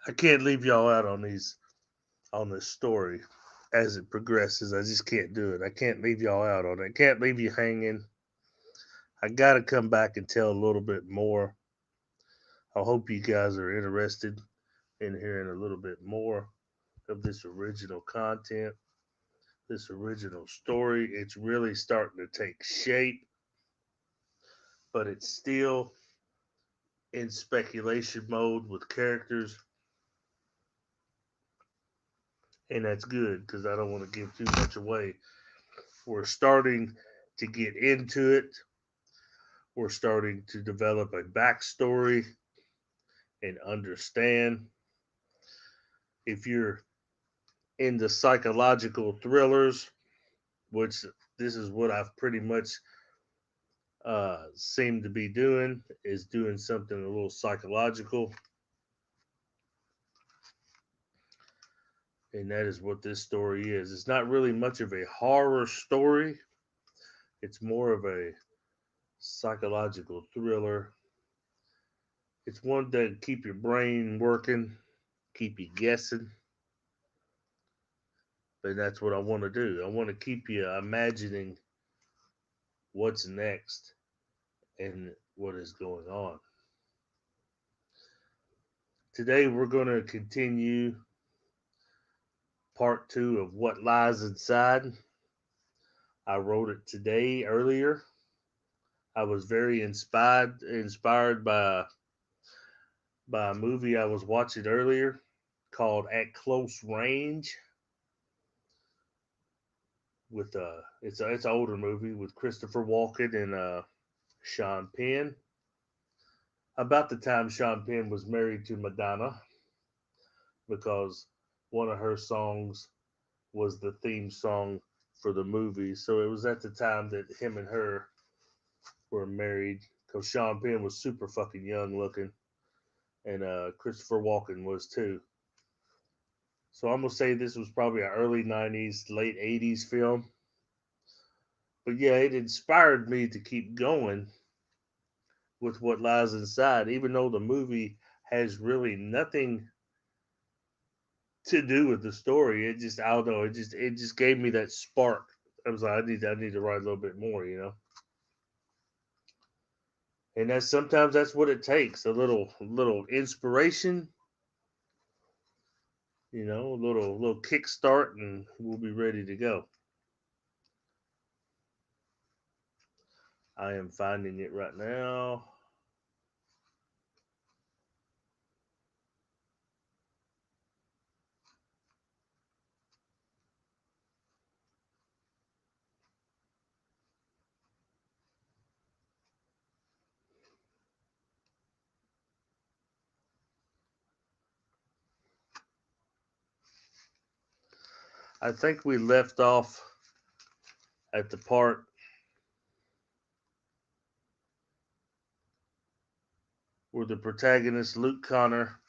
I can't leave y'all out on this story as it progresses. I just can't do it. I can't leave y'all out on it. I can't leave you hanging. I got to come back and tell a little bit more. I hope you guys are interested in hearing a little bit more of this original content, this original story. It's really starting to take shape, but it's still in speculation mode with characters, and that's good because I don't want to give too much away. We're starting to get into it. We're starting to develop a backstory and understand. If you're into psychological thrillers, which this is what I've pretty much seemed to be doing, is doing something a little psychological, and that is what this story is. It's not really much of a horror story. It's more of a psychological thriller. It's one that keep your brain working, keep you guessing. But that's what I want to do. I want to keep you imagining what's next and what is going on. Today we're going to continue part 2 of What Lies Inside. I wrote it today earlier. I was very inspired by a movie I was watching earlier called At Close Range with it's an older movie with Christopher Walken and Sean Penn. About the time Sean Penn was married to Madonna, because one of her songs was the theme song for the movie. So it was at the time that him and her were married, because Sean Penn was super fucking young looking, and Christopher Walken was too. So I'm gonna say this was probably an early '90s, late '80s film. But yeah, it inspired me to keep going with What Lies Inside, even though the movie has really nothing to do with the story. It just, I don't know, it just gave me that spark. I was like, I need to write a little bit more, you know. And that's sometimes that's what it takes, a little inspiration, a little kickstart, and we'll be ready to go. I am finding it right now. I think we left off at the part where the protagonist Luke Connor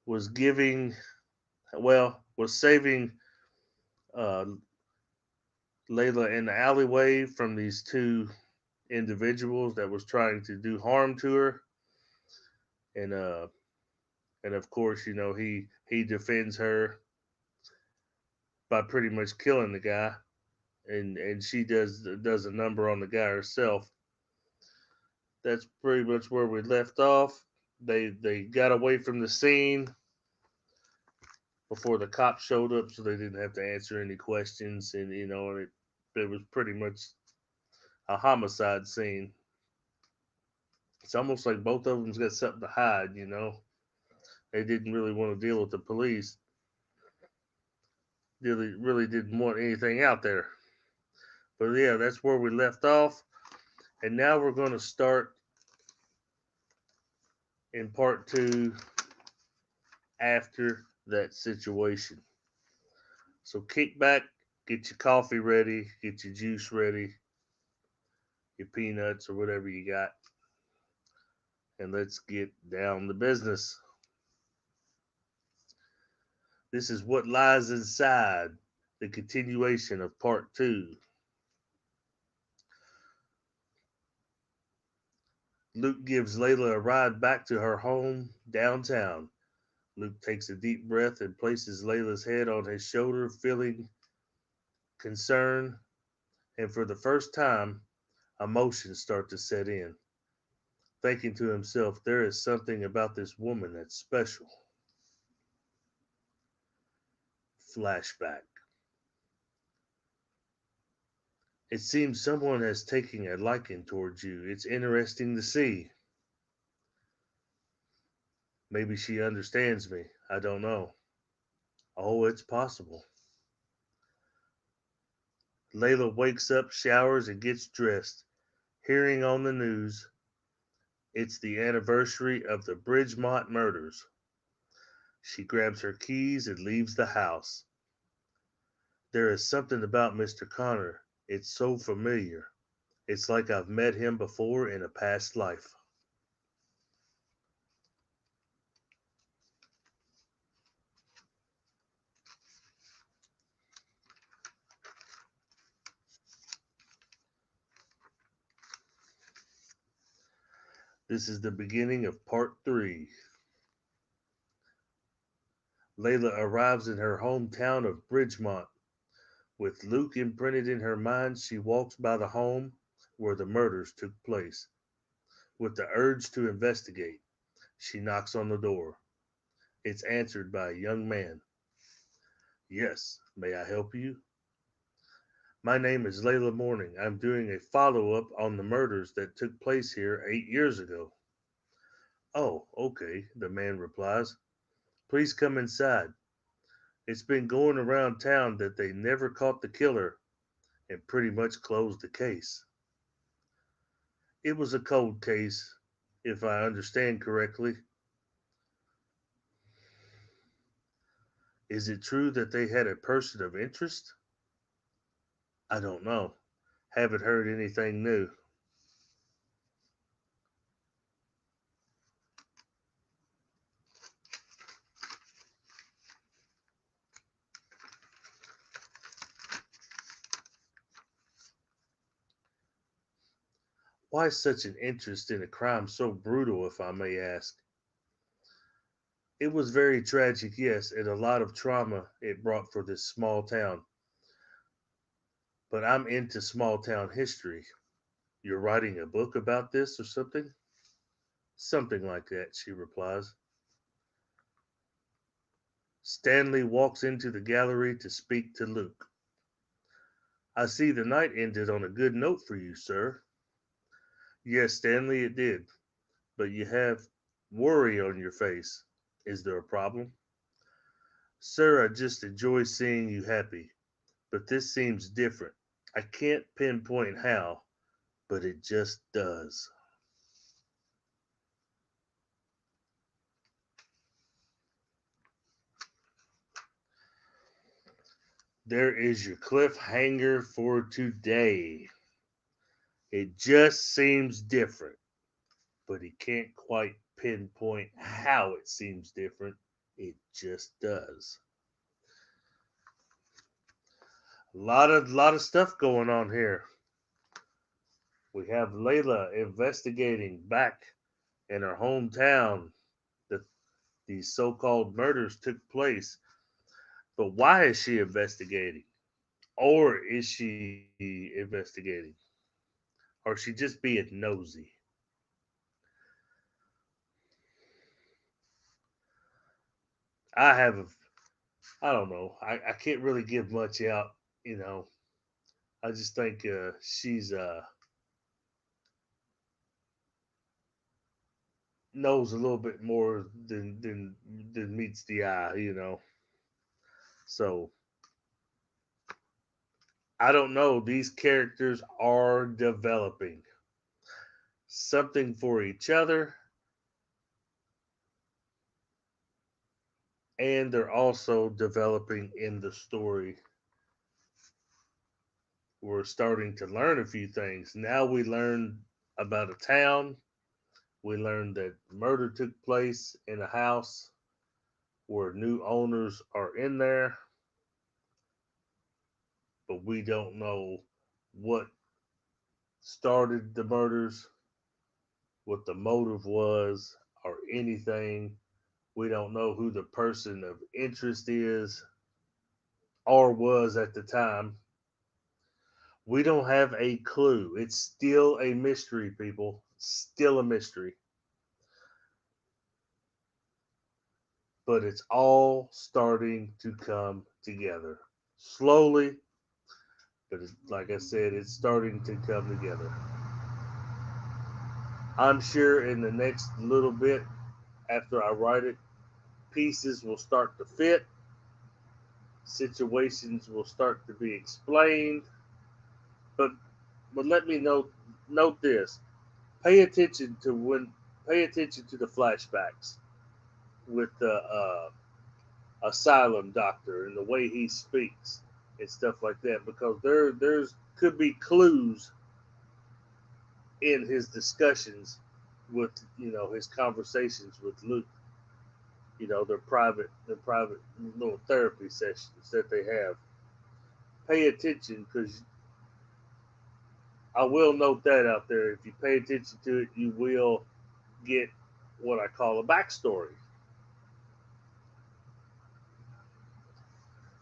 was giving, was saving uh, Layla in the alleyway from these two individuals that was trying to do harm to her, and of course, he defends her by pretty much killing the guy, and she does a number on the guy herself. That's pretty much where we left off. They got away from the scene before the cops showed up, so they didn't have to answer any questions, and it was pretty much a homicide scene. It's almost like both of them's got something to hide. They didn't really want to deal with the police. Really didn't want anything out there. But yeah, that's where we left off, and now we're going to start in part 2 after that situation. So kick back, get your coffee ready, get your juice ready, your peanuts or whatever you got, and let's get down to business. This is What Lies Inside, the continuation of part 2. Luke gives Layla a ride back to her home downtown, Luke takes a deep breath and places Layla's head on his shoulder, feeling concern, and for the first time, emotions start to set in. Thinking to himself, there is something about this woman that's special. Flashback. It seems someone has taken a liking towards you. It's interesting to see. Maybe she understands me. I don't know. Oh, it's possible. Layla wakes up, showers, and gets dressed. Hearing on the news, it's the anniversary of the Bridgemont murders. She grabs her keys and leaves the house. There is something about Mr. Connor. It's so familiar. It's like I've met him before in a past life. This is the beginning of part 3. Layla arrives in her hometown of Bridgemont. With Luke imprinted in her mind, she walks by the home where the murders took place. With the urge to investigate, she knocks on the door. It's answered by a young man. Yes, may I help you? My name is Layla Morning. I'm doing a follow up on the murders that took place here 8 years ago. Oh, okay, the man replies. Please come inside. It's been going around town that they never caught the killer and pretty much closed the case. It was a cold case, if I understand correctly. Is it true that they had a person of interest? I don't know. Haven't heard anything new. Why such an interest in a crime so brutal, if I may ask? It was very tragic, yes, and a lot of trauma it brought for this small town. But I'm into small town history. You're writing a book about this or something? Something like that, she replies. Stanley walks into the gallery to speak to Luke. I see the night ended on a good note for you, sir. Yes, Stanley, it did. But you have worry on your face. Is there a problem? Sir, I just enjoy seeing you happy. But this seems different. I can't pinpoint how, but it just does. There is your cliffhanger for today. It just seems different, but he can't quite pinpoint how it seems different. It just does. A lot of stuff going on here. We have Layla investigating back in her hometown that these so-called murders took place. But why is she investigating? Or is she investigating? Or is she just being nosy? I have, I don't know. I can't really give much out, you know. I just think she's knows a little bit more than meets the eye, you know. So I don't know. These characters are developing something for each other, and they're also developing in the story. We're starting to learn a few things. Now we learn about a town. We learned that murder took place in a house where new owners are in there, but we don't know what started the murders, what the motive was, or anything. We don't know who the person of interest is or was at the time. We don't have a clue. It's still a mystery, people. Still a mystery. But it's all starting to come together. Slowly, but like I said, it's starting to come together. I'm sure in the next little bit, after I write it, pieces will start to fit, situations will start to be explained. But let me note this. Pay attention to the flashbacks with the asylum doctor and the way he speaks and stuff like that, because there's could be clues in his discussions with, his conversations with Luke. Their private little therapy sessions that they have. Pay attention, because I will note that out there. If you pay attention to it, you will get what I call a backstory.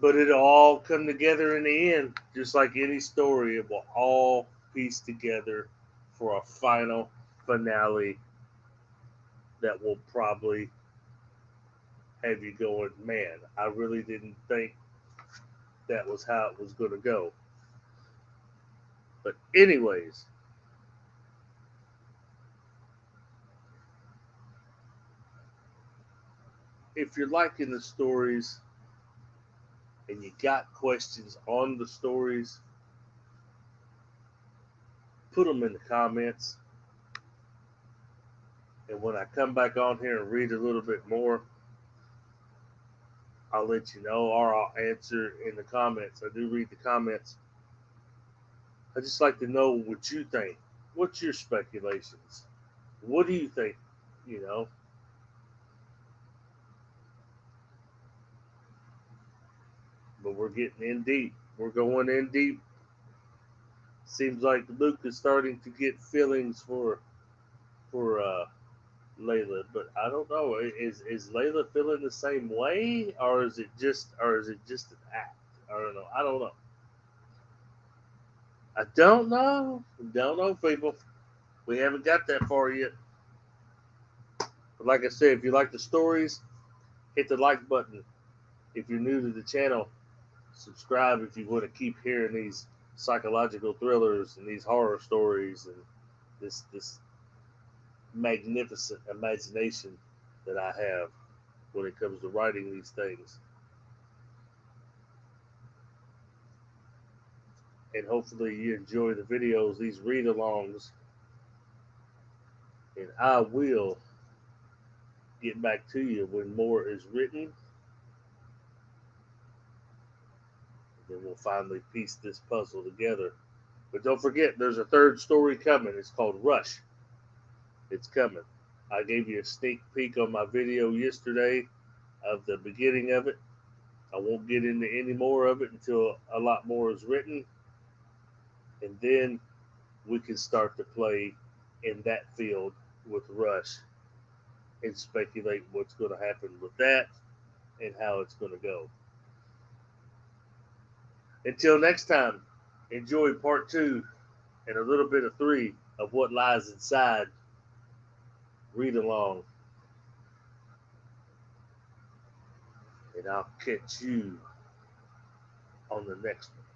But it'll all come together in the end, just like any story. It will all piece together for a final finale that will probably have you going, man, I really didn't think that was how it was going to go. But, anyways, if you're liking the stories and you got questions on the stories, put them in the comments. And when I come back on here and read a little bit more, I'll let you know, or I'll answer in the comments. I do read the comments. I just like to know what you think. What's your speculations? What do you think? You know, but we're getting in deep. We're going in deep. Seems like Luke is starting to get feelings for Layla, but I don't know. Is Layla feeling the same way, or is it just an act? I don't know. I don't know. I don't know. Don't know, people. We haven't got that far yet. But like I said, if you like the stories, hit the like button. If you're new to the channel, subscribe if you want to keep hearing these psychological thrillers and these horror stories and this magnificent imagination that I have when it comes to writing these things. And hopefully you enjoy the videos, these read-alongs, and I will get back to you when more is written. Then we'll finally piece this puzzle together. But don't forget, there's a third story coming. It's called Rush. It's coming. I gave you a sneak peek on my video yesterday of the beginning of it. I won't get into any more of it until a lot more is written. And then we can start to play in that field with Rush and speculate what's going to happen with that and how it's going to go. Until next time, enjoy part 2 and a little bit of 3 of What Lies Inside. Read along, and I'll catch you on the next one.